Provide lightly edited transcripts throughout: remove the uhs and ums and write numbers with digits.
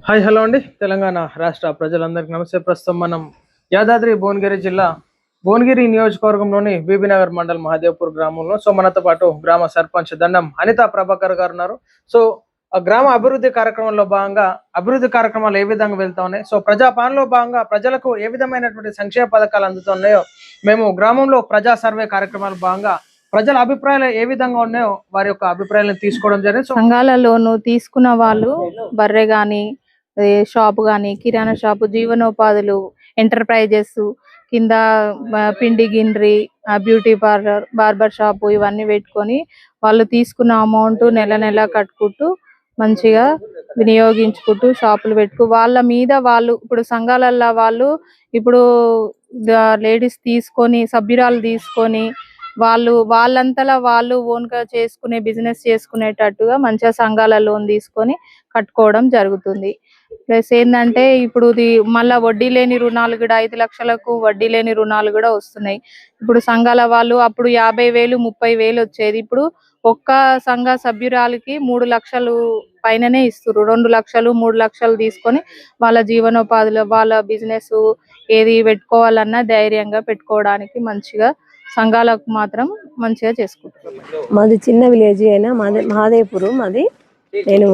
Hi hello అండి. తెలంగాణ రాష్ట్ర ప్రజలందరికీ నమస్తే. ప్రస్తుతం మనం యాదాద్రి భువనగిరి జిల్లా భువనగిరి నియోజకవర్గంలోని బీబీనగర్ మండల్ మహాదేవ్పూర్ గ్రామంలో మనతో పాటు గ్రామ సర్పంచ్ దండం అనితా ప్రభాకర్ గారు ఉన్నారు. సో ఆ గ్రామ అభివృద్ధి కార్యక్రమంలో భాగంగా అభివృద్ధి కార్యక్రమాలు ఏ విధంగా వెళ్తా ఉన్నాయి, ప్రజాపాలనలో భాగంగా ప్రజలకు ఏ విధమైనటువంటి సంక్షేమ పథకాలు అందుతున్నాయో మేము గ్రామంలో ప్రజా సర్వే కార్యక్రమాల భాగంగా ప్రజల అభిప్రాయాలు ఏ విధంగా ఉన్నాయో వారి యొక్క అభిప్రాయాలను తీసుకోవడం జరిగింది. సంఘాలలోను తీసుకున్న వాళ్ళు బర్రె గాని షాప్ గాని కిరాణా షాపు జీవనోపాధులు ఎంటర్ప్రైజెస్ కింద పిండి గిన్నె బ్యూటీ పార్లర్ బార్బర్ షాప్ ఇవన్నీ పెట్టుకొని వాళ్ళు తీసుకున్న అమౌంట్ నెల నెల కట్టుకుంటూ మంచిగా వినియోగించుకుంటూ షాపులు పెట్టుకు వాళ్ళ మీద వాళ్ళు ఇప్పుడు సంఘాలల్లో వాళ్ళు ఇప్పుడు లేడీస్ తీసుకొని సభ్యురాలు తీసుకొని వాళ్ళంతలా వాళ్ళు ఓన్ గా చేసుకునే బిజినెస్ చేసుకునేటట్టుగా మంచిగా సంఘాల లోన్ తీసుకొని కట్టుకోవడం జరుగుతుంది. ప్లస్ ఏంటంటే ఇప్పుడు మళ్ళా వడ్డీ లేని రుణాలు కూడా 5 లక్షలకు వడ్డీ లేని రుణాలు కూడా వస్తున్నాయి. ఇప్పుడు సంఘాల వాళ్ళు అప్పుడు 50,000 30,000 వచ్చేది, ఇప్పుడు ఒక్క సంఘ సభ్యురాలకి 3 లక్షలు పైననే ఇస్తారు. 2 లక్షలు 3 లక్షలు తీసుకొని వాళ్ళ జీవనోపాధులు వాళ్ళ బిజినెస్ ఏది పెట్టుకోవాలన్నా ధైర్యంగా పెట్టుకోవడానికి మంచిగా సంఘాలకు మాత్రం మంచిగా చేసుకుంటారు. మాది చిన్న విలేజ్ అయినా మాది మహాదేవ్పూర్. మాది నేను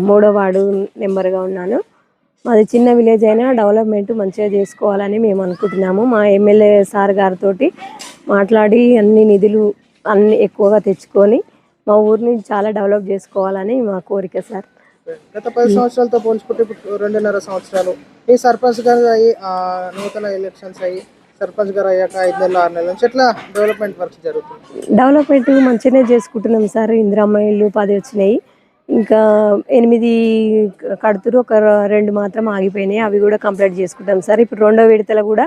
3వ వార్డు నెంబర్గా ఉన్నాను. మాది చిన్న విలేజ్ అయినా డెవలప్మెంట్ మంచిగా చేసుకోవాలని మేము అనుకుంటున్నాము. మా ఎమ్మెల్యే సార్ గారితో మాట్లాడి అన్ని నిధులు ఎక్కువగా తెచ్చుకొని మా ఊరిని చాలా డెవలప్ చేసుకోవాలని మా కోరిక సార్. గత 10 సంవత్సరాలతో పోల్చుకుంటే ఇప్పుడు 2.5 సంవత్సరాలు ఈ సర్పంచ్ గారు అయ్యి నూతన ఎలక్షన్స్ అయ్యి సర్పంచ్ గారు అయ్యాక 5 నెలలు 6 నెలల నుంచి ఎట్లా డెవలప్మెంట్ వర్క్స్ జరుగుతుంది? డెవలప్మెంట్ మంచిగానే చేసుకుంటున్నాం సార్. ఇందిరమ్మ ఇల్లు 10 వచ్చినాయి, ఇంకా 8 కడుతురు, ఒక 2 మాత్రం ఆగిపోయినాయి. అవి కూడా కంప్లీట్ చేసుకుంటాం సార్. ఇప్పుడు 2వ విడతలో కూడా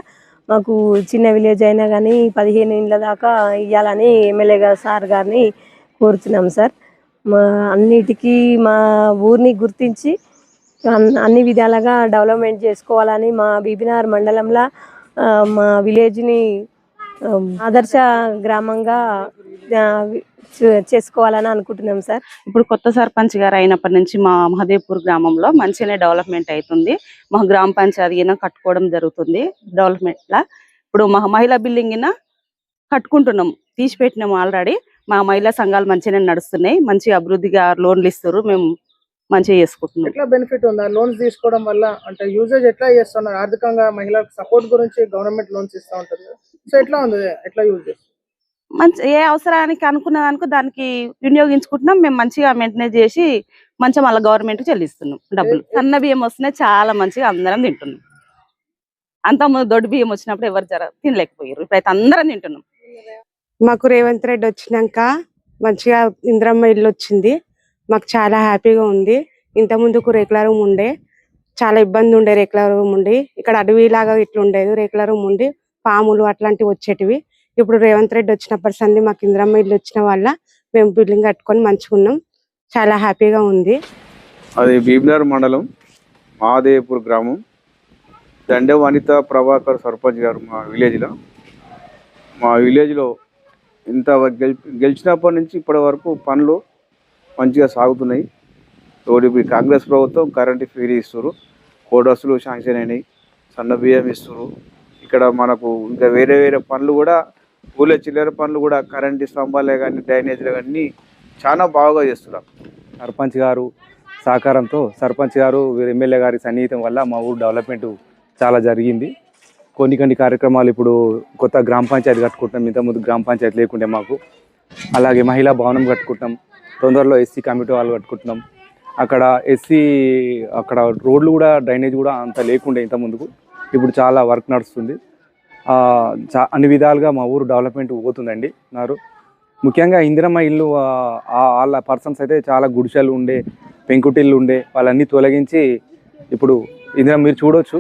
మాకు చిన్న విలేజ్ అయినా కానీ 15 ఇండ్ల దాకా ఇవ్వాలని ఎమ్మెల్యే సార్ గారిని కోరుతున్నాం సార్. అన్నిటికీ మా ఊరిని గుర్తించి అన్ని విధాలుగా డెవలప్మెంట్ చేసుకోవాలని మా బీబీనగర్ మండలంలో మా విలేజ్ని ఆదర్శ గ్రామంగా చేసుకోవాలని అనుకుంటున్నాం సార్. ఇప్పుడు కొత్త సర్పంచ్ గారు అయినప్పటి నుంచి మా మహదేవ్పూర్ గ్రామంలో మంచిగానే డెవలప్మెంట్ అవుతుంది. మా గ్రామ పంచాయతీ కట్టుకోవడం జరుగుతుంది. డెవలప్మెంట్ లా ఇప్పుడు మా మహిళా బిల్డింగ్ కట్టుకుంటున్నాం, తీసి పెట్టినాము ఆల్రెడీ. మా మహిళా సంఘాలు మంచిగానే నడుస్తున్నాయి, మంచి అభివృద్ధిగా లోన్లు ఇస్తారు, మేము మంచిగా చేసుకుంటున్నాం. ఎట్లా బెనిఫిట్ ఉందా లోన్స్ తీసుకోవడం వల్ల? అంటే యూజేజ్ ఎట్లా చేస్తున్నారు? ఆర్థికంగా మహిళలకు సపోర్ట్ గురించి గవర్నమెంట్ లోన్స్ ఇస్తూ ఉంటుంది. సో ఎట్లా ఉంది, ఎట్లా యూజ్ చేస్తారు? మంచి ఏ అవసరానికి అనుకున్న దానికి వినియోగించుకుంటున్నాం. మేము మంచిగా మెయింటైన్ చేసి మంచిగా మళ్ళీ గవర్నమెంట్ చెల్లిస్తున్నాం డబ్బులు. సన్న బియ్యం వస్తున్నాయి, చాలా మంచిగా అందరం తింటున్నాం. అంతకుముందు దొడ్డు బియ్యం వచ్చినప్పుడు ఎవరు తినలేకపోయారు, ఇప్పుడైతే అందరం తింటున్నాం. మాకు రేవంత్ రెడ్డి వచ్చినాక మంచిగా ఇందిరమ్మ ఇల్లు వచ్చింది, మాకు చాలా హ్యాపీగా ఉంది. ఇంత ముందుకు రేకుల రూమ్ ఉండే, చాలా ఇబ్బంది ఉండే. రేకుల రూమ్ ఉండి ఇక్కడ అడవిలాగా ఇట్లా ఉండేది, రేకుల రూమ్ ఉండి పాములు అట్లాంటివి వచ్చేటివి. ఇప్పుడు రేవంత్ రెడ్డి వచ్చినప్పటి సంది మాకు ఇందిరమ్మ ఇల్లు వచ్చిన వల్ల మేము బిల్డింగ్ కట్టుకొని మంచిగా ఉన్నాం, చాలా హ్యాపీగా ఉంది. అది బీబీనగర్ మండలం మహాదేవ్పూర్ గ్రామం. దండెం అనితా ప్రభాకర్ సర్పంచ్ గారు మా విలేజ్లో ఇంత గెలిచినప్పటి నుంచి ఇప్పటి వరకు పనులు మంచిగా సాగుతున్నాయి. ఇప్పుడు కాంగ్రెస్ ప్రభుత్వం కరెంటు ఫ్రీ ఇస్తారు, కోడసులు శాంక్షన్ అయినాయి, సన్న బియ్యం ఇస్తారు. ఇక్కడ మనకు ఇంకా వేరే వేరే పనులు కూడా, ఊళ్ళో చిల్లర పనులు కూడా, కరెంటు స్తంభాలే కానీ డ్రైనేజీలు కానీ చాలా బాగా చేస్తున్నారు. సర్పంచ్ గారు సహకారంతో, సర్పంచ్ గారు ఎమ్మెల్యే గారి సన్నిహితం వల్ల మా ఊరు డెవలప్మెంట్ చాలా జరిగింది. కొన్ని కార్యక్రమాలు ఇప్పుడు కొత్త గ్రామ పంచాయతీ కట్టుకుంటున్నాం, ఇంతకుముందు గ్రామ పంచాయతీ లేకుంటే మాకు. అలాగే మహిళా భవనం కట్టుకుంటున్నాం, తొందరలో ఎస్సీ కమిటీ వాళ్ళు కట్టుకుంటున్నాం. అక్కడ రోడ్లు కూడా డ్రైనేజ్ కూడా అంత లేకుండే ఇంతకుముందుకు, ఇప్పుడు చాలా వర్క్ నడుస్తుంది. అన్ని విధాలుగా మా ఊరు డెవలప్మెంట్ పోతుందండి. ముఖ్యంగా ఇందిరమ్మ ఇల్లు వాళ్ళ పర్సన్స్ అయితే చాలా గుడిసెలు ఉండే, పెంకుటిల్లు ఉండే, వాళ్ళన్నీ తొలగించి ఇప్పుడు మీరు చూడవచ్చు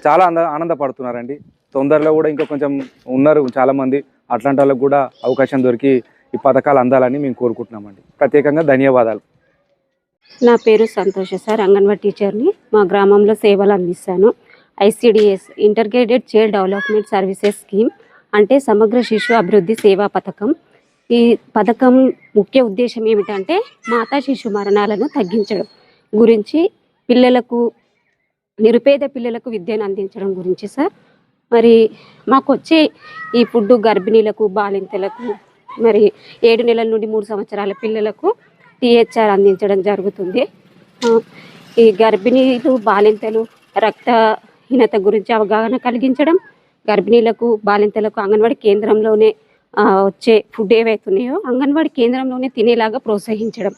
చాలా ఆనందపడుతున్నారండి. తొందరలో కూడా ఇంకా కొంచెం ఉన్నారు చాలామంది, అట్లాంటి వాళ్ళకు కూడా అవకాశం దొరికి ఈ పథకాలు అందాలని మేము కోరుకుంటున్నామండి. ప్రత్యేకంగా ధన్యవాదాలు. నా పేరు సంతోష సార్, అంగన్వాడీ టీచర్ని. మా గ్రామంలో సేవలు అందిస్తాను. ICDS integrated child development services scheme అంటే సమగ్ర శిశు అభివృద్ధి సేవా పథకం. ఈ పథకం ముఖ్య ఉద్దేశం ఏమిటంటే మాతా శిశు మరణాలను తగ్గించడం గురించి పిల్లలకు నిరుపేద పిల్లలకు విద్యను అందించడం గురించి సార్. మరి మాకు వచ్చే ఈ ఫుడ్ గర్భిణీలకు, బాలింతలకు, మరి 7 నెలల నుండి 3 సంవత్సరాల పిల్లలకు టీహెచ్ఆర్ అందించడం జరుగుతుంది. ఈ గర్భిణీలు, బాలింతలు రక్తహీనత గురించి అవగాహన కలిగించడం, గర్భిణీలకు, బాలింతలకు అంగన్వాడీ కేంద్రంలోనే వచ్చే ఫుడ్ ఏవైతున్నాయో అంగన్వాడీ కేంద్రంలోనే తినేలాగా ప్రోత్సహించడం,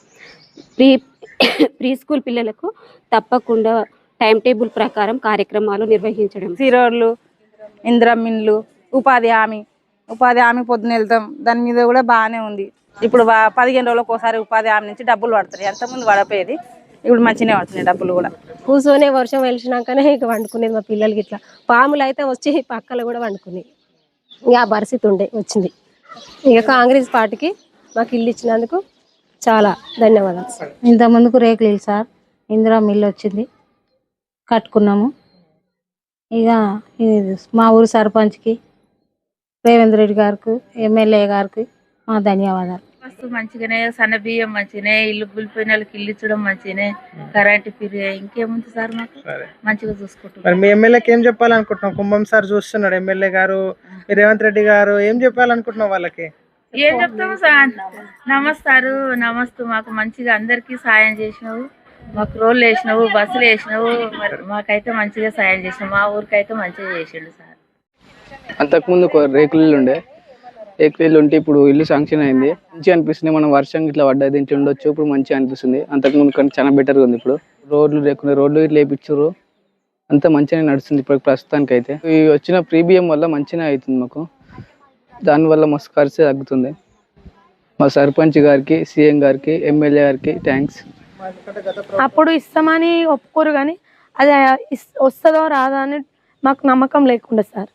ప్రీ స్కూల్ పిల్లలకు తప్పకుండా టైం టేబుల్ ప్రకారం కార్యక్రమాలు నిర్వహించడం. సిరోడ్లు, ఇంద్రమిన్లు, ఉపాధి హామీ పొద్దున వెళ్తాం, దాని మీద కూడా బాగానే ఉంది. ఇప్పుడు 15 రోజులకు ఒకసారి ఉపాధి హామీ నుంచి డబ్బులు పడుతున్నాయి. అంతకుముందు పడపోయేది, ఇప్పుడు మంచిగానే పడుతున్నాయి డబ్బులు కూడా. కూర్చొనే వర్షం వెలిసినాకనే ఇక వండుకునేది మా పిల్లలకి. ఇట్లా పాములు అయితే వచ్చి పక్కల కూడా వండుకునేవి. ఇక ఆ పరిస్థితి వచ్చింది. ఇక కాంగ్రెస్ పార్టీకి మాకు ఇల్లు ఇచ్చినందుకు చాలా ధన్యవాదాలు సార్. ఇంత ముందుకు రేకులు ఇల్లు సార్, ఇందిరా మిల్లు వచ్చింది, కట్టుకున్నాము. ఇక మా ఊరు సర్పంచ్కి, రేవంత్ రెడ్డి గారికి, ఎమ్మెల్యే గారికి మా ధన్యవాదాలు. వస్తు మంచిగానే, సన్న బియ్యం మంచిగానే, ఇల్లు కూలిపోయిన వాళ్ళకి ఇల్లు ఇచ్చడం మంచిగానే, కరెంట్ ఫ్రీ, ఇంకేముంది సార్ మాకు మంచిగా చూసుకుంటున్నాం. మీ ఎమ్మెల్యేకి ఏం చెప్పాలనుకుంటున్నాం? కుంభం సార్ చూస్తున్నాడు ఎమ్మెల్యే గారు, రేవంత్ రెడ్డి గారు, ఏం చెప్పాలనుకుంటున్నాం వాళ్ళకి? ఏం చెప్తాము సార్, నమస్తే మాకు మంచిగా అందరికి సాయం చేసినావు, మాకు రోడ్లు వేసినావు, బస్సులు వేసినావు, మరి మాకైతే మంచిగా సాయం చేసినావు, మా ఊరికైతే మంచిగా చేసిండు సార్. అంతకుముందు రేకులు ఉండే, రేకులు ఉంటే ఇప్పుడు ఇల్లు శాంక్షన్ అయింది, మంచిగా అనిపిస్తుంది. మనం వర్షం ఇట్లా పడ్డా దీంట్లో ఉండొచ్చు, ఇప్పుడు మంచిగా అనిపిస్తుంది. అంతకుముందు కానీ చాలా బెటర్గా ఉంది. ఇప్పుడు రోడ్లు ఇట్లా వేయించారు, అంతా మంచిగానే నడుస్తుంది ఇప్పుడు ప్రస్తుతానికి. అయితే ఈ వచ్చిన ప్రీమియం వల్ల మంచిగా అవుతుంది మాకు, దానివల్ల మస్తు ఖర్చు తగ్గుతుంది. మా సర్పంచ్ గారికి, సీఎం గారికి, ఎమ్మెల్యే గారికి థ్యాంక్స్. అప్పుడు ఇస్తామని ఒప్పుకోరు, కానీ అది వస్తుందో రాదా అని మాకు నమ్మకం లేకుండా సార్.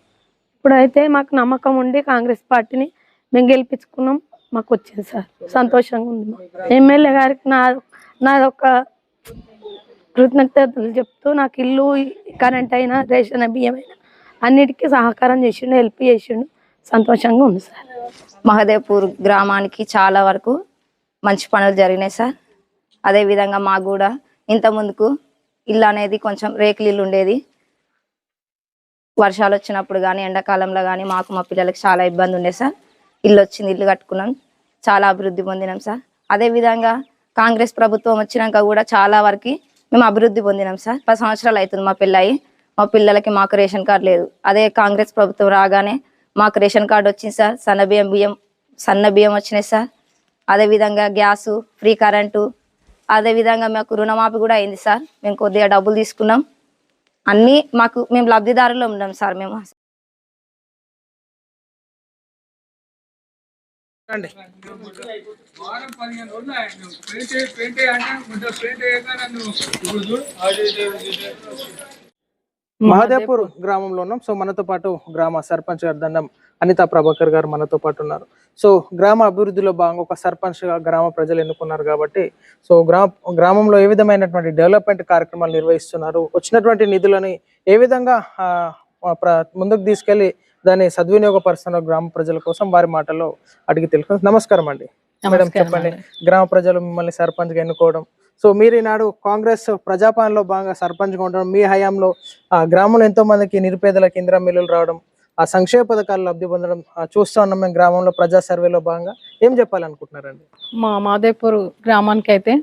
ఇప్పుడైతే మాకు నమ్మకం ఉండి కాంగ్రెస్ పార్టీని మేము గెలిపించుకున్నాం, మాకు వచ్చింది సార్, సంతోషంగా ఉంది. ఎమ్మెల్యే గారికి నాదొక కృతజ్ఞతలు చెప్తూ, నాకు ఇల్లు, కరెంట్ అయినా, రేషన్ బియ్యం అయినా అన్నిటికీ సహకారం చేసిండు, హెల్ప్ చేసిండు, సంతోషంగా ఉంది సార్. మహదేవ్పూర్ గ్రామానికి చాలా వరకు మంచి పనులు జరిగినాయి సార్. అదేవిధంగా మాకు కూడా ఇంత ముందుకు ఇల్లు అనేది కొంచెం రేకులు ఇల్లు ఉండేది, వర్షాలు వచ్చినప్పుడు కానీ ఎండాకాలంలో కానీ మాకు మా పిల్లలకి చాలా ఇబ్బంది ఉండే సార్. ఇల్లు వచ్చింది, ఇల్లు కట్టుకున్నాం, చాలా అభివృద్ధి పొందినాం సార్. అదేవిధంగా కాంగ్రెస్ ప్రభుత్వం వచ్చినాక కూడా చాలా వరకు మేము అభివృద్ధి పొందినాం సార్. 10 సంవత్సరాలు అవుతుంది మా పిల్లయి, మా పిల్లలకి మాకు రేషన్ కార్డు లేదు. అదే కాంగ్రెస్ ప్రభుత్వం రాగానే మాకు రేషన్ కార్డు వచ్చింది సార్, సన్న బియ్యం వచ్చినాయి సార్. అదేవిధంగా గ్యాసు, ఫ్రీ కరెంటు, అదేవిధంగా మాకు రుణమాఫీ కూడా అయింది సార్. మేము కొద్దిగా డబ్బులు తీసుకున్నాం, అన్నీ మేము లబ్ధిదారులు ఉన్నాం సార్. మేము మహదేవ్పూర్ గ్రామంలో ఉన్నాం. సో మనతో పాటు గ్రామ సర్పంచ్ గారు దండం అనితా ప్రభాకర్ గారు మనతో పాటు ఉన్నారు. సో గ్రామ అభివృద్ధిలో భాగంగా ఒక సర్పంచ్ గా గ్రామ ప్రజలు ఎన్నుకున్నారు కాబట్టి, సో గ్రామంలో ఏ విధమైనటువంటి డెవలప్మెంట్ కార్యక్రమాలు నిర్వహిస్తున్నారు, వచ్చినటువంటి నిధులని ఏ విధంగా ముందుకు తీసుకెళ్లి దాన్ని సద్వినియోగపరుస్తున్నారు గ్రామ ప్రజల కోసం, వారి మాటల్లో అడిగి తెలుసుకుందాం. నమస్కారం అండి. మేడం చెప్పండి, గ్రామ ప్రజలు మిమ్మల్ని సర్పంచ్ గా ఎన్నుకోవడం, సో మీరు ఈనాడు కాంగ్రెస్ ప్రజాపాలనలో భాగంగా సర్పంచ్ గా ఉండడం, మీ హయాంలో గ్రామంలో ఎంతో మందికి నిరుపేదలకు ఇందిరా మిల్లులు రావడం, ఆ సంక్షేమ పథకాలు లబ్ధి పొందడం చూస్తూ ఉన్నాం మేము గ్రామంలో. ప్రజా సర్వేలో భాగంగా ఏం చెప్పాలనుకుంటున్నారండి? మా మహదేవ్పూర్ గ్రామానికి అయితే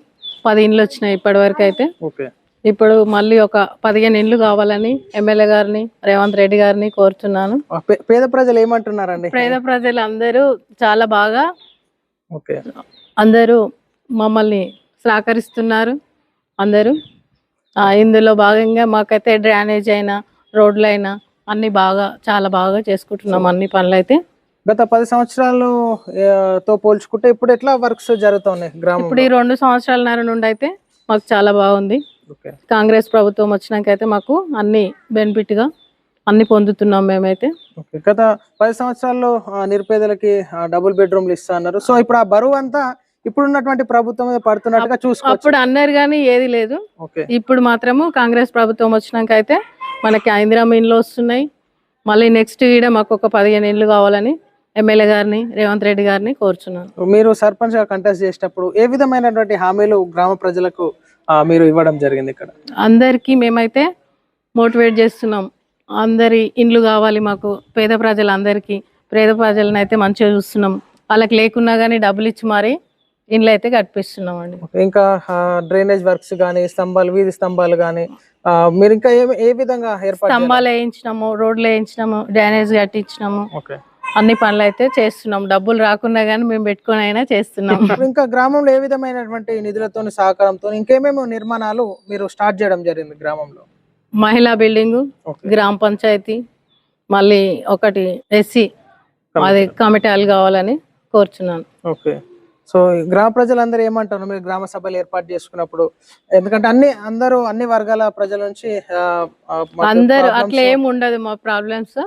10 ఇండ్లు వచ్చినాయి ఇప్పటి వరకు అయితే. ఓకే, ఇప్పుడు మళ్ళీ ఒక 15 ఇండ్లు కావాలని ఎమ్మెల్యే గారిని, రేవంత్ రెడ్డి గారిని కోరుతున్నాను. పేద ప్రజలు ఏమంటున్నారండి? పేద ప్రజలు అందరూ చాలా బాగా, ఓకే, అందరూ మమ్మల్ని సహకరిస్తున్నారు అందరూ. ఇందులో భాగంగా మాకైతే డ్రైనేజ్ అయినా, రోడ్లు అయినా అన్ని చాలా బాగా చేసుకుంటున్నాం అన్ని పనులు అయితే. గత 10 సంవత్సరాలతో పోల్చుకుంటే ఇప్పుడు ఎట్లా వర్క్స్ జరుగుతున్నాయి గ్రామం? ఇప్పుడు ఈ 2 సంవత్సరాలన్నర నుండి అయితే మాకు చాలా బాగుంది. కాంగ్రెస్ ప్రభుత్వం వచ్చినాక అయితే మాకు అన్ని బెనిఫిట్ గా అన్ని పొందుతున్నాం మేమైతే. గత 10 సంవత్సరాల్లో నిరుపేదలకి డబుల్ బెడ్రూమ్లు ఇస్తా అన్నారు. సో ఇప్పుడు ఆ బరువు అంతా ఇప్పుడున్నటువంటి ప్రభుత్వం పడుతున్నట్టుగా చూసుకోవచ్చు. అప్పుడు అన్నారు కానీ ఏది లేదు. ఇప్పుడు మాత్రము కాంగ్రెస్ ప్రభుత్వం వచ్చినాక అయితే మనకి ఇందిరా ఇండ్లు వస్తున్నాయి. మళ్ళీ నెక్స్ట్ ఈడ మాకు ఒక 15 ఇండ్లు కావాలని ఎమ్మెల్యే గారిని, రేవంత్ రెడ్డి గారిని కోరుచున్నాను. మీరు సర్పంచ్ గా కంటెస్ట్ చేసేటప్పుడు ఏ విధమైనటువంటి హామీలు గ్రామ ప్రజలకు మీరు ఇవ్వడం జరిగింది? ఇక్కడ అందరికి మేమైతే మోటివేట్ చేస్తున్నాం. అందరి ఇండ్లు కావాలి మాకు, పేద ప్రజలందరికీ. పేద ప్రజలను అయితే మంచిగా చూస్తున్నాం. వాళ్ళకి లేకున్నా కానీ డబ్బులు ఇచ్చి మరి ఇండ్లు అయితే కట్టిస్తున్నాం అండి. ఇంకా డ్రైనేజ్ వర్క్స్ కానీ, స్తంభాలు, వీధి స్తంభాలు కానీ మీరు ఇంకా ఏ విధంగా ఏర్పాటు స్తంభాలు వేయించినాము, రోడ్లు వేయించినాము, డ్రైనేజ్ కట్టించినాము. ఓకే, అన్ని పనులు అయితే చేస్తున్నాం. డబ్బులు రాకున్నా కానీ మేము పెట్టుకొని అయినా చేస్తున్నాం. ఇంకా గ్రామంలో ఏ విధమైనటువంటి నిధులతో, సహకారంతో ఇంకేమేమో నిర్మాణాలు మీరు స్టార్ట్ చేయడం జరిగింది గ్రామంలో? మహిళా బిల్డింగ్, గ్రామ పంచాయతీ, మళ్ళీ ఒకటి ఎస్సీ అది కమిటీలు కావాలని కోరుచున్నాను. ఓకే, సో గ్రామ ప్రజలందరూ ఏమంటారు మీరు గ్రామ సభలు ఏర్పాటు చేసుకున్నప్పుడు? ఎందుకంటే అందరూ అన్ని వర్గాల ప్రజల నుంచి అందరూ అట్లా ఏమి ఉండదు. మా ప్రాబ్లమ్స్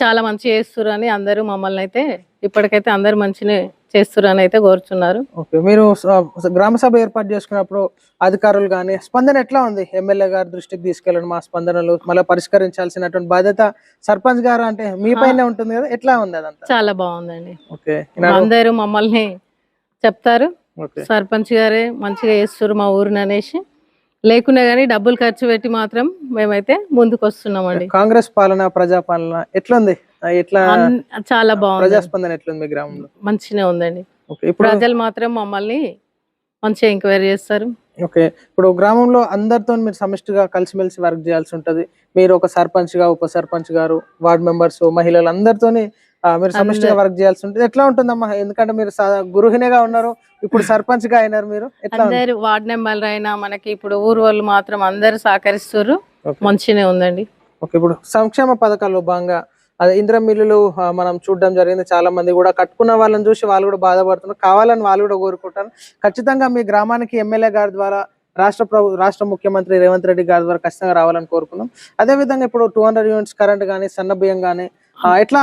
చాలా మంచి చేస్తున్నారు అని అందరూ మమ్మల్ని అయితే ఇప్పటికైతే అందరు మంచిగా చేస్తున్నారు అని అయితే కోరుచున్నారు. ఓకే, మీరు గ్రామ సభ ఏర్పాటు చేసుకున్నప్పుడు అధికారులు కానీ స్పందన ఎట్లా ఉంది? ఎమ్మెల్యే గారి దృష్టికి తీసుకెళ్ళడం, మా స్పందనలు మళ్ళీ పరిష్కరించాల్సినటువంటి బాధ్యత సర్పంచ్ గారు అంటే మీ పైన ఉంటుంది కదా, ఎట్లా ఉంది అదంతా? చాలా బాగుందండి. ఓకే, అందరూ మమ్మల్ని చెప్తారు, సర్పంచ్ గారే మంచిగా చేస్తారు మా ఊరిని అనేసి. లేకున్నా కానీ డబ్బులు ఖర్చు పెట్టి మాత్రం మేమైతే ముందుకు వస్తున్నామండి. కాంగ్రెస్ పాలన, ప్రజాపాలన ఎట్లుంది? చాలా బాగుంది. ప్రజాస్పందన ఎట్లుంది మీ గ్రామంలో? మంచిగా ఉందండి. ప్రజలు మాత్రం మమ్మల్ని మంచిగా ఎంక్వైరీ చేస్తారు. ఓకే, ఇప్పుడు గ్రామంలో అందరితో మీరు సమిష్టిగా కలిసిమెలిసి వర్క్ చేయాల్సి ఉంటది. మీరు ఒక సర్పంచ్ గా, ఉప సర్పంచ్ గారు, వార్డ్ మెంబర్స్, మహిళలు అందరితోని మీరు సమిష్టిగా వర్క్ చేయాల్సి ఉంటుంది. ఎట్లా ఉంటుందమ్మా? ఎందుకంటే మీరు గృహిణిగా ఉన్నారు, ఇప్పుడు సర్పంచ్ గా అయినారు. మీరు అందరు వార్డ్ మెంబర్లు అయినా మనకి ఇప్పుడు ఊరు వాళ్ళు మాత్రం అందరు సహకరిస్తారు. మంచిగానే ఉందండి. ఓకే, ఇప్పుడు సంక్షేమ పథకాల్లో భాగంగా అదే ఇందిరమ్మ ఇల్లులు మనం చూడడం జరిగింది. చాలా మంది కూడా కట్టుకున్న వాళ్ళని చూసి వాళ్ళు కూడా బాధపడుతున్నారు, కావాలని వాళ్ళు కూడా కోరుకుంటారు. ఖచ్చితంగా మీ గ్రామానికి ఎమ్మెల్యే గారి ద్వారా, రాష్ట్ర ముఖ్యమంత్రి రేవంత్ రెడ్డి గారి ద్వారా ఖచ్చితంగా రావాలని కోరుకున్నాం. అదే విధంగా ఇప్పుడు 200 యూనిట్స్ కరెంట్ కానీ, సన్న బియ్యం కానీ ఎట్లా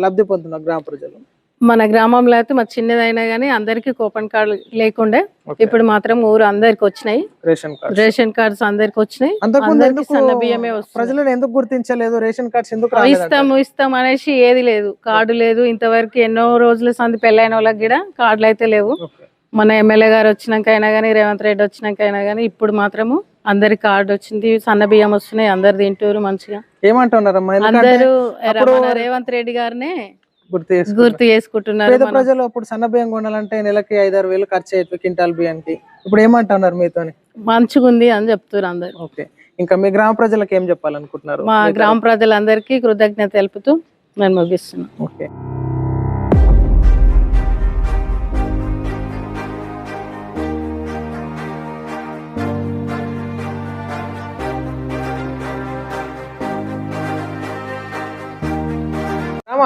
లబ్ధి పొందుతున్నారు గ్రామ ప్రజలు? మన గ్రామంలో అయితే మా చిన్నదైనా గానీ అందరికి కూపన్ కార్డు లేకుండే, ఇప్పుడు మాత్రం ఊరు అందరికి వచ్చినాయి. రేషన్ కార్డ్స్ అందరికి వచ్చినాయి. సన్న బియ్యమే వస్తుంది. ప్రజలను ఎందుకు గుర్తించలేదు? రేషన్ కార్డ్స్ ఎందుకు ఇస్తాం అనేసి ఏది లేదు, కార్డు లేదు ఇంతవరకు. ఎన్నో రోజుల సంది పెళ్ళైన వాళ్ళకి కూడా కార్డులు అయితే లేవు. మన ఎమ్మెల్యే గారు వచ్చినాక అయినా కానీ, రేవంత్ రెడ్డి వచ్చినాక అయినా కానీ ఇప్పుడు మాత్రము అందరికి కార్డు వచ్చింది, సన్న బియ్యం వస్తున్నాయి, అందరు తింటారు మంచిగా. ఏమంటున్నారమ్మా? అందరూ రేవంత్ రెడ్డి గారినే గుర్తు చేసుకుంటున్నారు. పేద ప్రజలు అప్పుడు సన్న బియ్యం కొనాలంటే నెలకి 5-6 వేలు ఖర్చు అయ్యేది క్వింటాల్ బియ్యానికి. ఇప్పుడు ఏమంటున్నారు మీతో? మంచిగా ఉంది అని చెప్తారు అందరు. ఓకే, ఇంకా మీ గ్రామ ప్రజలకు ఏం చెప్పాలనుకుంటున్నారు? మా గ్రామ ప్రజలందరికీ కృతజ్ఞత తెలుపుతూ నేను ముగిస్తున్నాను. ఓకే,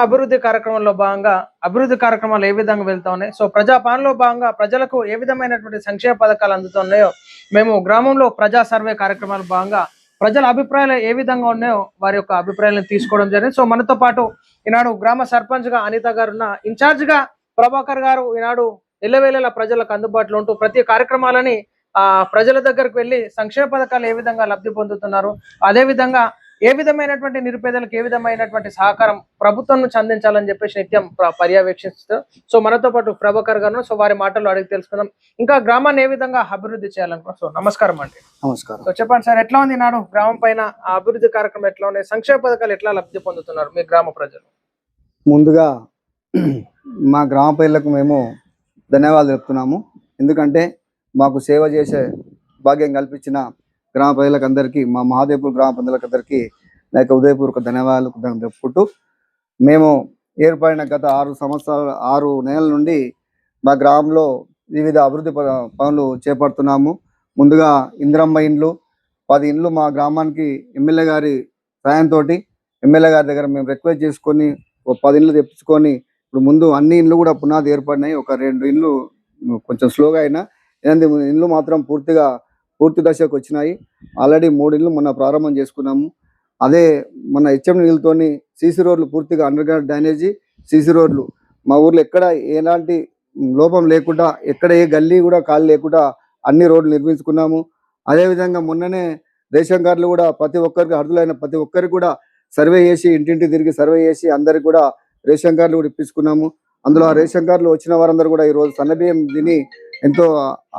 అభివృద్ధి కార్యక్రమంలో భాగంగా అభివృద్ధి కార్యక్రమాలు ఏ విధంగా వెళ్తా ఉన్నాయి, సో ప్రజాపాలనలో భాగంగా ప్రజలకు ఏ విధమైనటువంటి సంక్షేమ పథకాలు అందుతున్నాయో మేము గ్రామంలో ప్రజా సర్వే కార్యక్రమాల భాగంగా ప్రజల అభిప్రాయాలు ఏ విధంగా ఉన్నాయో వారి యొక్క అభిప్రాయాలను తీసుకోవడం జరిగింది. సో మనతో పాటు ఈనాడు గ్రామ సర్పంచ్ గా అనిత గారు ఉన్న, ఇన్ఛార్జ్ గా ప్రభాకర్ గారు ఈనాడు ఎల్లవేళలా ప్రజలకు అందుబాటులో ఉంటూ ప్రతి కార్యక్రమాలని ప్రజల దగ్గరకు వెళ్ళి సంక్షేమ పథకాలు ఏ విధంగా లబ్ధి పొందుతున్నారు, అదే విధంగా ఏ విధమైనటువంటి నిరుపేదలకు ఏ విధమైనటువంటి సహకారం ప్రభుత్వం నుంచి అందించాలని చెప్పేసి నిత్యం పర్యవేక్షిస్తారు. సో మనతో పాటు ప్రభాకర్ గారు, సో వారి మాటల్లో అడిగి తెలుసుకుందాం ఇంకా గ్రామాన్ని ఏ విధంగా అభివృద్ధి చేయాలనుకో. సో నమస్కారం అండి. నమస్కారం. సో చెప్పండి సార్, ఎట్లా ఉంది నాడు గ్రామం పైన అభివృద్ధి కార్యక్రమం ఎట్లా ఉన్నాయి, సంక్షేమ పథకాలు ఎట్లా లబ్ధి పొందుతున్నారు మీ గ్రామ ప్రజలు? ముందుగా మా గ్రామ ప్రజలకు మేము ధన్యవాదాలు చెప్తున్నాము. ఎందుకంటే మాకు సేవ చేసే భాగ్యం కల్పించిన గ్రామ ప్రజలకు అందరికీ, మా మహాదేవ్పూర్ గ్రామ ప్రజలకు అందరికీ నా యొక్క ఉదయపూర్వక ధన్యవాదాలు చెప్పుకుంటూ, మేము ఏర్పడిన గత 6 నెలల నుండి మా గ్రామంలో వివిధ అభివృద్ధి పనులు చేపడుతున్నాము. ముందుగా ఇందిరమ్మ ఇండ్లు 10 ఇండ్లు మా గ్రామానికి ఎమ్మెల్యే గారి సాయంతో ఎమ్మెల్యే గారి దగ్గర మేము రిక్వెస్ట్ చేసుకొని 10 ఇండ్లు తెప్పించుకొని ఇప్పుడు ముందు అన్ని ఇండ్లు కూడా పునాది ఏర్పడినాయి. ఒక 2 ఇండ్లు కొంచెం స్లోగా అయినా 8 ఇండ్లు మాత్రం పూర్తి దశకు వచ్చినాయి. ఆల్రెడీ 3 ఇండ్లు మొన్న ప్రారంభం చేసుకున్నాము. అదే మన హెచ్ఎం నీళ్ళతోని సీసీ రోడ్లు పూర్తిగా అండర్ గ్రౌండ్ డ్రైనేజీ సీసీ రోడ్లు మా ఊర్లో ఎక్కడ ఎలాంటి లోపం లేకుండా, ఎక్కడ ఏ గల్లీ కూడా ఖాళీ లేకుండా అన్ని రోడ్లు నిర్మించుకున్నాము. అదేవిధంగా మొన్ననే రేషన్ కార్డులు కూడా ప్రతి ఒక్కరికి అర్హులైన ప్రతి ఒక్కరికి కూడా సర్వే చేసి, ఇంటింటి తిరిగి సర్వే చేసి అందరికి కూడా రేషన్ కార్డులు కూడా ఇప్పించుకున్నాము. అందులో ఆ రేషన్ కార్డులు వచ్చిన వారందరూ కూడా ఈరోజు సన్నబియ్యం తిని ఎంతో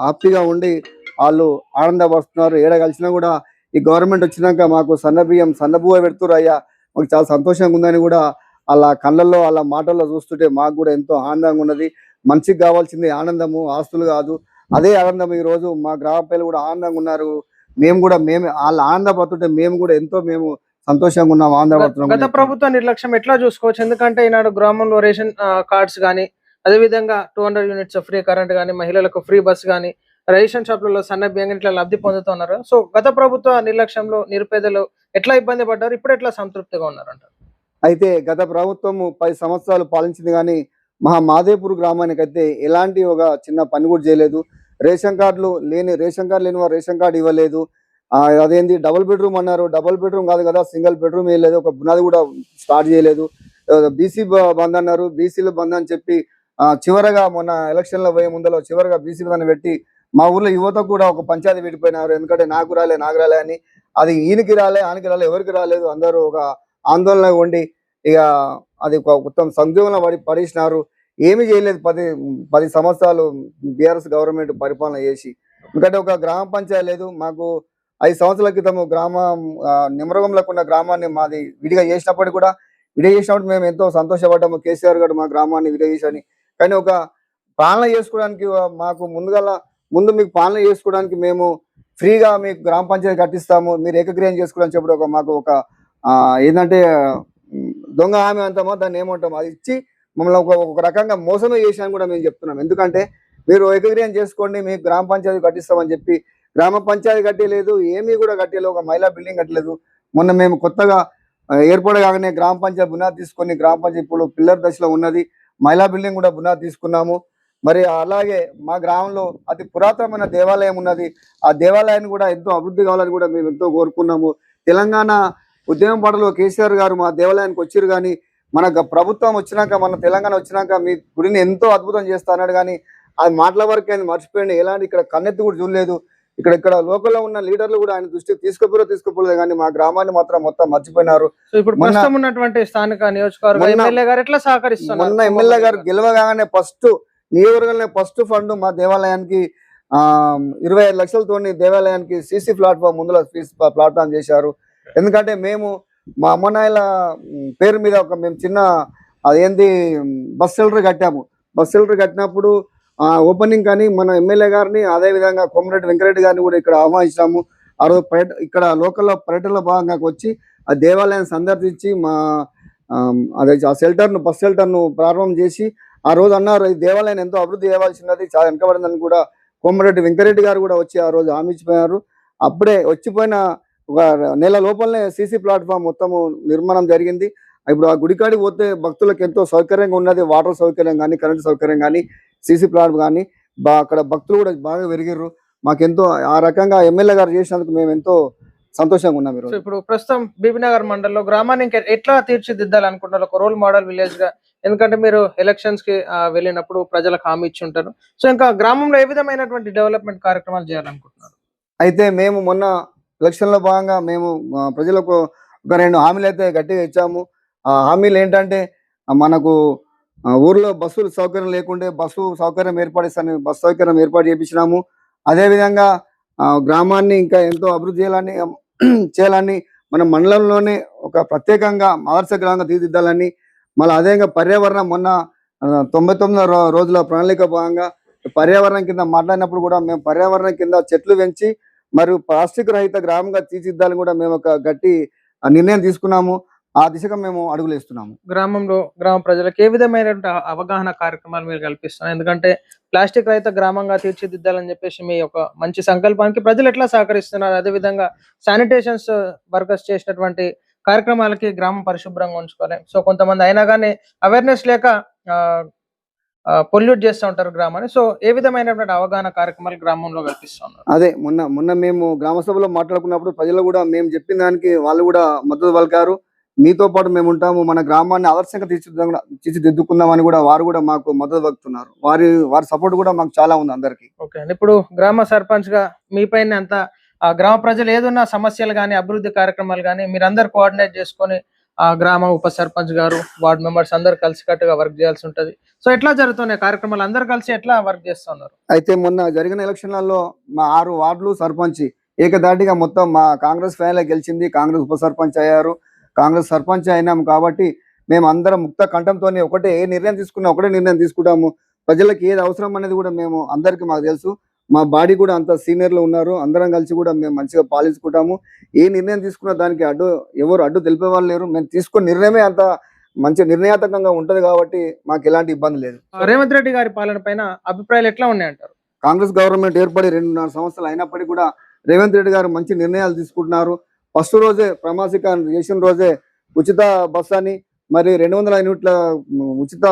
హ్యాపీగా ఉండి వాళ్ళు ఆనందపరుస్తున్నారు. ఏడ కలిసినా కూడా ఈ గవర్నమెంట్ వచ్చినాక మాకు సన్నబువ్వ పెడుతురు అయ్యా, మాకు చాలా సంతోషంగా ఉందని కూడా అలా కళ్ళల్లో అలా మాటల్లో చూస్తుంటే మాకు కూడా ఎంతో ఆనందంగా ఉన్నది. మనిషికి కావాల్సింది ఆనందము, ఆస్తులు కాదు. అదే ఆనందం ఈ రోజు మా గ్రామ ప్రజలు కూడా ఆనందంగా ఉన్నారు. మేము వాళ్ళ ఆనందపడుతుంటే మేము కూడా ఎంతో సంతోషంగా ఉన్నాం, ఆనందపడుతున్నాం. గత ప్రభుత్వ నిర్లక్ష్యం ఎట్లా చూసుకోవచ్చు? ఎందుకంటే ఈనాడు గ్రామంలో రేషన్ కార్డ్స్ కానీ, అదేవిధంగా 200 యూనిట్స్ ఫ్రీ కరెంట్ కానీ, మహిళలకు ఫ్రీ బస్ కానీ, రేషన్ షాపులలో సన్న బియ్యం ఇట్లా లబ్ధి పొందుతున్నారు. సో గత ప్రభుత్వ నిర్లక్ష్యంలో నిరుపేదలు ఎట్లా ఇబ్బంది పడ్డారు, ఇప్పుడు ఎట్లా సంతృప్తిగా ఉన్నారంటారు? అయితే గత ప్రభుత్వము 10 సంవత్సరాలు పాలించింది కానీ మాదేపూర్ గ్రామానికి అయితే ఎలాంటి ఒక చిన్న పని కూడా చేయలేదు. రేషన్ కార్డు లేని వారు రేషన్ కార్డు ఇవ్వలేదు. అదేంది డబుల్ బెడ్రూమ్ అన్నారు, డబుల్ బెడ్రూమ్ కాదు కదా, సింగిల్ బెడ్రూమ్ వేయలేదు. ఒక బునాది కూడా స్టార్ట్ చేయలేదు. బీసీ బంద్ అన్నారు, బీసీలు బంద్ అని చెప్పి చివరగా మొన్న ఎలక్షన్లో పోయే ముందలో చివరగా బీసీ బంద్ పెట్టి మా ఊర్లో యువతకు కూడా ఒక పంచాయతీ విడిపోయినారు. ఎందుకంటే నాకు రాలే అని, అది ఈయనకి రాలే ఆనకి రాలే ఎవరికి రాలేదు. అందరూ ఒక ఆందోళన ఉండి ఇక అది మొత్తం సందేహంలో పడేసినారు. ఏమీ చేయలేదు 10 సంవత్సరాలు బీఆర్ఎస్ గవర్నమెంట్ పరిపాలన చేసి. ఎందుకంటే ఒక గ్రామ పంచాయతీ లేదు మాకు. 5 సంవత్సరాల క్రితం నిమరగంలో ఉన్న గ్రామాన్ని మాది విడిగా చేసినప్పుడు మేము ఎంతో సంతోషపడ్డాము. కేసీఆర్ గారు మా గ్రామాన్ని విడిగా చేశాని. కానీ ఒక పాలన చేసుకోవడానికి ముందు మీకు పాలన చేసుకోవడానికి మేము ఫ్రీగా మీకు గ్రామ పంచాయతీ కట్టిస్తాము, మీరు ఏకగ్రీవం చేసుకోవడానికి చెప్పి మాకు ఒక ఏంటంటే దొంగ హామీ అంటామో దాన్ని ఏమంటామో అది ఇచ్చి మమ్మల్ని ఒక రకంగా మోసమే చేశాను కూడా మేము చెప్తున్నాం. ఎందుకంటే మీరు ఏకగ్రీవం చేసుకోండి, మీకు గ్రామ పంచాయతీ కట్టిస్తామని చెప్పి గ్రామ పంచాయతీ కట్టలేదు, ఏమీ కూడా కట్టలేదు. ఒక మహిళా బిల్డింగ్ కట్టలేదు. మొన్న మేము కొత్తగా ఏర్పడగానే గ్రామ పంచాయతీ బునాది తీసుకొని గ్రామ పంచాయతీ ఇప్పుడు పిల్లర్ దశలో ఉన్నది. మహిళా బిల్డింగ్ కూడా బునాది తీసుకున్నాము. మరి అలాగే మా గ్రామంలో అతి పురాతనమైన దేవాలయం ఉన్నది. ఆ దేవాలయాన్ని కూడా ఎంతో అభివృద్ధి కావాలని కూడా మేము ఎంతో కోరుకున్నాము. తెలంగాణ ఉద్యమం పాటలో కేసీఆర్ గారు మా దేవాలయానికి వచ్చారు. కానీ మన ప్రభుత్వం వచ్చినాక, మన తెలంగాణ వచ్చినాక మీ గుడిని ఎంతో అద్భుతం చేస్తా అన్నాడు. కానీ అది మాటల వరకు ఆయన మర్చిపోయింది. ఎలాంటి ఇక్కడ కన్నెత్తి కూడా చూడలేదు. ఇక్కడ లోకల్లో ఉన్న లీడర్లు కూడా ఆయన దృష్టికి తీసుకోపోలేదు. కానీ మా గ్రామాన్ని మాత్రం మొత్తం మర్చిపోయినారు. ఇప్పుడు ప్రస్తుతం ఉన్నటువంటి స్థానిక నియోజకవర్గ ఎమ్మెల్యే గారు ఎట్లా సహకరిస్తున్నారు? మొన్న ఎమ్మెల్యే గారు గెలవగానే నియోజకవర్గంలో ఫస్ట్ ఫండ్ మా దేవాలయానికి 25 లక్షలతో దేవాలయానికి సీసీ ప్లాట్ఫామ్ ముందులో ప్లాట్ఫామ్ చేశారు. ఎందుకంటే మేము మా అమ్మనాయల పేరు మీద మేము చిన్న అదేంది బస్ షెల్టర్ కట్టాము. బస్ షెల్టర్ కట్టినప్పుడు ఓపెనింగ్ కానీ మన ఎమ్మెల్యే గారిని, అదేవిధంగా కోమరెడ్డి వెంకరెడ్డి గారిని కూడా ఇక్కడ ఆహ్వానించాము. ఆ రోజు ఇక్కడ లోకల్లో పర్యటనలో భాగంగా వచ్చి ఆ దేవాలయాన్ని సందర్శించి అదే బస్ షెల్టర్ను ప్రారంభం చేసి ఆ రోజు అన్నారు ఈ దేవాలయాన్ని ఎంతో అభివృద్ధి చేయవలసినది, చాలా వెనకబడిందని కూడా కోమరెడ్డి వెంకరెడ్డి గారు కూడా వచ్చి ఆ రోజు హామీ ఇచ్చిపోయారు. అప్పుడే వచ్చిపోయిన ఒక నెల లోపలనే సీసీ ప్లాట్ఫామ్ మొత్తము నిర్మాణం జరిగింది. ఇప్పుడు ఆ గుడికాడికి పోతే భక్తులకు ఎంతో సౌకర్యంగా ఉన్నది. వాటర్ సౌకర్యం కానీ, కరెంట్ సౌకర్యం కానీ, సీసీ ప్లాట్ కానీ అక్కడ భక్తులు కూడా బాగా పెరిగిర్రు. మాకెంతో ఆ రకంగా ఎమ్మెల్యే గారు చేసినందుకు మేము ఎంతో సంతోషంగా ఉన్నాం. ఇప్పుడు ప్రస్తుతం బీబీనగర్ మండలంలో గ్రామాన్ని ఇంకా ఎట్లా తీర్చిదిద్దాలనుకుంటున్నారు ఒక రోల్ మోడల్ విలేజ్ గా? ఎందుకంటే మీరు ఎలక్షన్స్ కి వెళ్ళినప్పుడు ప్రజలకు హామీ ఇచ్చి ఉంటారు. సో ఇంకా గ్రామంలో ఏ విధమైనటువంటి డెవలప్మెంట్ కార్యక్రమాలు చేయాలనుకుంటున్నారు? అయితే మేము మొన్న ఎలక్షన్ లో భాగంగా మేము ప్రజలకు ఒక 2 హామీలు అయితే గట్టిగా ఇచ్చాము. ఆ హామీలు ఏంటంటే మనకు ఊర్లో బస్సులు సౌకర్యం లేకుంటే బస్సు సౌకర్యం బస్సు సౌకర్యం ఏర్పాటు చేయించినాము. అదేవిధంగా గ్రామాన్ని ఇంకా ఎంతో అభివృద్ధి చేయాలని మన మండలంలోనే ఒక ప్రత్యేకంగా ఆదర్శ గ్రామంగా తీర్చిదిద్దాలని, మళ్ళీ అదేవిధంగా పర్యావరణం మొన్న 99 రోజుల ప్రణాళిక భాగంగా పర్యావరణం కింద మాట్లాడినప్పుడు కూడా మేము పర్యావరణం కింద చెట్లు పెంచి మరియు ప్లాస్టిక్ రహిత గ్రామంగా తీర్చిదిద్దాలని కూడా మేము ఒక గట్టి నిర్ణయం తీసుకున్నాము. ఆ దిశగా మేము అడుగులు వేస్తున్నాము. గ్రామంలో గ్రామ ప్రజలకు ఏ విధమైనటువంటి అవగాహన కార్యక్రమాలు మీరు కల్పిస్తున్నారు? ఎందుకంటే ప్లాస్టిక్ రహిత గ్రామంగా తీర్చిదిద్దాలని చెప్పేసి మీ యొక్క మంచి సంకల్పానికి ప్రజలు ఎట్లా సహకరిస్తున్నారు? అదేవిధంగా శానిటేషన్స్ వర్కర్స్ చేసినటువంటి కార్యక్రమాలకి గ్రామం పరిశుభ్రంగా ఉంచుకోవాలి. సో కొంతమంది అయినా కానీ అవేర్నెస్ లేక పొల్యూట్ చేస్తూ ఉంటారు గ్రామాన్ని. సో ఏ విధమైనటువంటి అవగాహన కార్యక్రమాలు గ్రామంలో కల్పిస్తున్నారు? అదే మొన్న మేము గ్రామ సభలో మాట్లాడుకున్నప్పుడు ప్రజలు కూడా మేము చెప్పిన దానికి వాళ్ళు కూడా మద్దతు పలికారు. మీతో పాటు మేము ఉంటాము, మన గ్రామాన్ని ఆదర్శంగా తీర్చిదిద్దుకుందామని కూడా వారు కూడా మాకు మద్దతు పలుకుతున్నారు. వారి సపోర్ట్ కూడా మాకు చాలా ఉంది అందరికి. ఓకే అండి, ఇప్పుడు గ్రామ సర్పంచ్ గా మీ పైన అంత గ్రామ ప్రజలు ఏదన్నా సమస్యలు కానీ అభివృద్ధి కార్యక్రమాలు కానీ మీరందరూ కోఆర్డినేట్ చేసుకొని ఆ గ్రామ ఉప సర్పంచ్ గారు వార్డు మెంబర్స్ అందరు కలిసికట్టుగా వర్క్ చేయాల్సి ఉంటది. సో ఎట్లా జరుగుతున్నాయి కార్యక్రమాలు? అందరు కలిసి ఎట్లా వర్క్ చేస్తున్నారు? అయితే మొన్న జరిగిన ఎలక్షన్లలో మా 6 వార్డులు సర్పంచ్ ఏకదాటిగా మొత్తం మా కాంగ్రెస్ ఫ్యాన్లే గెలిచింది. కాంగ్రెస్ ఉప సర్పంచ్ అయ్యారు, కాంగ్రెస్ సర్పంచ్ అయినాం. కాబట్టి మేము అందరం ముక్త కంఠంతో ఏ నిర్ణయం తీసుకున్నా ఒకటే నిర్ణయం తీసుకుంటాము. ప్రజలకు ఏది అవసరం అనేది కూడా మేము అందరికీ మాకు తెలుసు. మా బాడీ కూడా అంత సీనియర్లు ఉన్నారు. అందరం కలిసి కూడా మేము మంచిగా పాలించుకుంటాము. ఏ నిర్ణయం తీసుకున్నా దానికి ఎవరు అడ్డు తెలిపే వాళ్ళు లేరు. మేము తీసుకున్న నిర్ణయమే అంత మంచి నిర్ణయాత్మకంగా ఉంటది కాబట్టి మాకు ఎలాంటి ఇబ్బంది లేదు. రేవంత్ రెడ్డి గారి పాలన పైన అభిప్రాయాలు ఎట్లా ఉన్నాయంటారు? కాంగ్రెస్ గవర్నమెంట్ ఏర్పడి 2.5 సంవత్సరాలు అయినప్పటికీ కూడా రేవంత్ రెడ్డి గారు మంచి నిర్ణయాలు తీసుకుంటున్నారు. ఫస్ట్ రోజే ప్రమాసికాన్ చేసిన రోజే ఉచిత బస్ అని, మరి 200 యూనిట్ల ఉచిత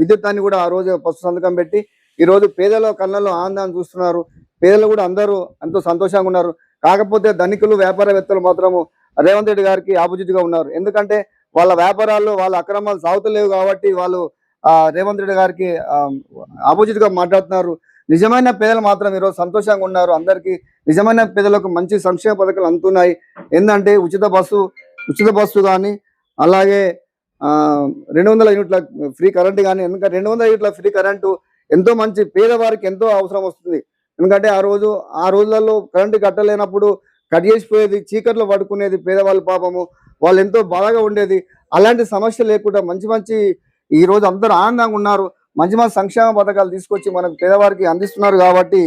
విద్యుత్ అని కూడా ఆ రోజు ఫస్ట్ సంతకం పెట్టి ఈ రోజు పేదల కళ్ళల్లో ఆనందాన్ని చూస్తున్నారు. పేదలు కూడా అందరూ ఎంతో సంతోషంగా ఉన్నారు. కాకపోతే ధనికులు వ్యాపారవేత్తలు మాత్రము రేవంత్ రెడ్డి గారికి ఆపోజిట్ గా ఉన్నారు. ఎందుకంటే వాళ్ళ వ్యాపారాల్లో వాళ్ళ అక్రమాలు సాగుతలేవు కాబట్టి వాళ్ళు రేవంత్ రెడ్డి గారికి ఆపోజిట్ గా మాట్లాడుతున్నారు. నిజమైన పేదలు మాత్రం ఈరోజు సంతోషంగా ఉన్నారు. అందరికీ నిజమైన పేదలకు మంచి సంక్షేమ పథకాలు అందుతున్నాయి. ఏంటంటే ఉచిత బస్సు కానీ, అలాగే 200 యూనిట్ల ఫ్రీ కరెంట్ కానీ. ఎందుకంటే 200 యూనిట్ల ఫ్రీ కరెంటు ఎంతో మంచి పేదవారికి ఎంతో అవసరం వస్తుంది. ఎందుకంటే ఆ రోజులలో కరెంటు కట్టలేనప్పుడు కట్ చేసిపోయేది, చీకట్లో పడుకునేది పేదవాళ్ళ పాపము. వాళ్ళు ఎంతో బాధగా ఉండేది. అలాంటి సమస్య లేకుండా మంచి ఈ రోజు అందరూ ఆనందంగా ఉన్నారు. మంచి సంక్షేమ పథకాలు తీసుకొచ్చి మనకు పేదవారికి అందిస్తున్నారు. కాబట్టి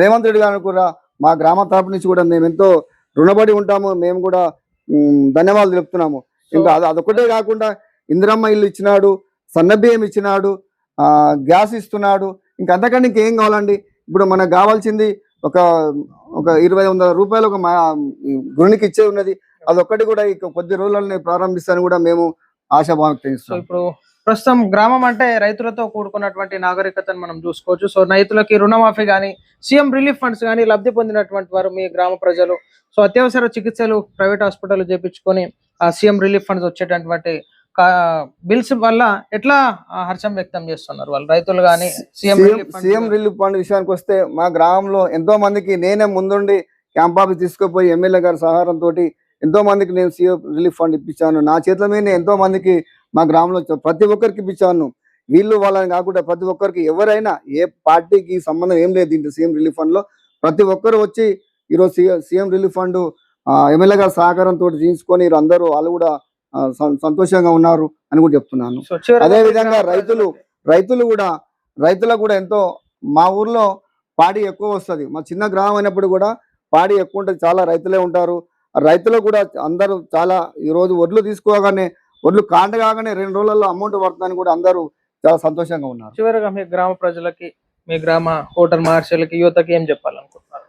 రేవంత్ రెడ్డి గారిని కూడా మా గ్రామ తరపు నుంచి కూడా మేము ఎంతో రుణపడి ఉంటాము. మేము కూడా ధన్యవాదాలు తెలుపుతున్నాము. ఇంకా అదొకటే కాకుండా ఇందిరమ్మ ఇల్లు ఇచ్చినాడు, సన్నబియ్యం ఇచ్చినాడు, గ్యాస్ ఇస్తున్నాడు. ఇంకా అంతకంటే ఇంకేం కావాలండి? ఇప్పుడు మనకు కావాల్సింది ఒక 2,500 రూపాయలు ఒక గృహిణికి ఇచ్చే ఉన్నది. అదొక్కటి కూడా కొద్ది రోజులని ప్రారంభిస్తాను కూడా మేము ఆశాభావం తెలుస్తాం. ఇప్పుడు ప్రస్తుతం గ్రామం అంటే రైతులతో కూడుకున్నటువంటి నాగరికతను మనం చూసుకోవచ్చు. సో రైతులకి రుణమాఫీ కానీ, సీఎం రిలీఫ్ ఫండ్స్ కానీ లబ్ధి పొందినటువంటి వారు మీ గ్రామ ప్రజలు. సో అత్యవసర చికిత్సలు ప్రైవేట్ హాస్పిటల్ చేపించుకొని ఆ సీఎం రిలీఫ్ ఫండ్స్ వచ్చేటటువంటి బిల్స్ వల్ల ఎట్లా హర్షం వ్యక్తం చేస్తున్నారు వాళ్ళు రైతులు కానీ? సీఎం రిలీఫ్ ఫండ్ విషయానికి వస్తే మా గ్రామంలో ఎంతో మందికి నేనే ముందుండి క్యాంప్ ఆఫీస్ తీసుకుపోయి ఎమ్మెల్యే గారి సహాయంతో ఎంతో మందికి నేను సీఎం రిలీఫ్ ఫండ్ ఇప్పించాను. నా చేతుల మీద ఎంతో మందికి మా గ్రామంలో ప్రతి ఒక్కరికి ఇప్పించాను. వీళ్ళు వాళ్ళని కాకుండా ప్రతి ఒక్కరికి, ఎవరైనా ఏ పార్టీకి సంబంధం ఏం లేదు దీంట్లో సీఎం రిలీఫ్ ఫండ్ లో. ప్రతి ఒక్కరు వచ్చి ఈరోజు సీఎం రిలీఫ్ ఫండ్ ఎమ్మెల్యే గారి సహకారంతో తీసుకొని అందరూ వాళ్ళు కూడా సంతోషంగా ఉన్నారు అని కూడా చెప్తున్నాను. అదే విధంగా రైతులకు కూడా ఎంతో, మా ఊర్లో పాడి ఎక్కువ వస్తుంది. మా చిన్న గ్రామం అయినప్పుడు కూడా పాడి ఎక్కువ ఉంటుంది. చాలా రైతులే ఉంటారు. రైతులు కూడా అందరూ చాలా ఈ రోజు వడ్లు తీసుకోగానే, వడ్లు కాంట కాగానే 2 రోజులలో అమౌంట్ పడుతుందని కూడా అందరూ చాలా సంతోషంగా ఉన్నారు. చివరిగా మీ గ్రామ ప్రజలకి, మీ గ్రామ ఓటర్ మార్షల్కి, యువతకి ఏం చెప్పాలనుకుంటున్నారు?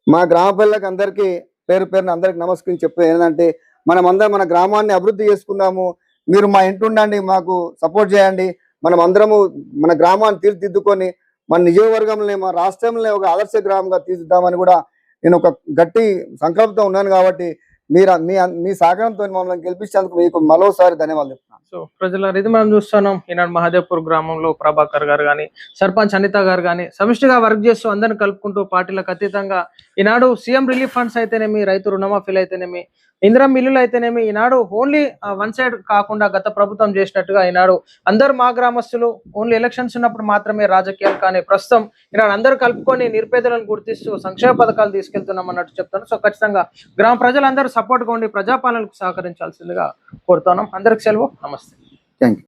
మా గ్రామ పిల్లలకి అందరికీ పేరున అందరికి నమస్కరించి చెప్పేది ఏంటంటే, మనం అందరం మన గ్రామాన్ని అభివృద్ధి చేసుకుందాము. మీరు మా ఇంటి ఉండండి, మాకు సపోర్ట్ చేయండి. మనం అందరము మన గ్రామాన్ని తీర్చిదిద్దుకొని మన నియోజకవర్గంలో, మా రాష్ట్రంలో ఒక ఆదర్శ గ్రామంగా తీర్చిద్దామని కూడా నేను ఒక గట్టి సంకల్పంతో ఉన్నాను. కాబట్టి మీ సహకారంతో మమ్మల్ని గెలిపించేందుకు మీకు మరోసారి ధన్యవాదాలు చెప్తున్నాను. సో ప్రజల ఇది మనం చూస్తున్నాం. ఈనాడు మహదేవ్పూర్ గ్రామంలో ప్రభాకర్ గారు కానీ, సర్పంచ్ అనిత గారు కానీ సమిష్టిగా వర్క్ చేస్తూ అందరిని కలుపుకుంటూ పార్టీలకు అతీతంగా ఈనాడు సీఎం రిలీఫ్ ఫండ్స్ అయితేనేమి, రైతు రుణమాఫీలు అయితేనేమి, ఇందిరా మిల్లులు అయితేనేమి, ఈనాడు ఓన్లీ వన్ సైడ్ కాకుండా గత ప్రభుత్వం చేసినట్టుగా ఈనాడు అందరు మా గ్రామస్తులు ఓన్లీ ఎలక్షన్స్ ఉన్నప్పుడు మాత్రమే రాజకీయాలు కానీ ప్రస్తుతం ఈనాడు అందరూ కలుపుకొని నిరుపేదలను గుర్తిస్తూ సంక్షేమ పథకాలు తీసుకెళ్తున్నాం అన్నట్టు చెప్తాను. సో ఖచ్చితంగా గ్రామ ప్రజలందరూ సపోర్ట్గా ఉండి ప్రజాపాలనకు సహకరించాల్సిందిగా కోరుతున్నాం. అందరికి సెలవు. నమస్తే. Thank you.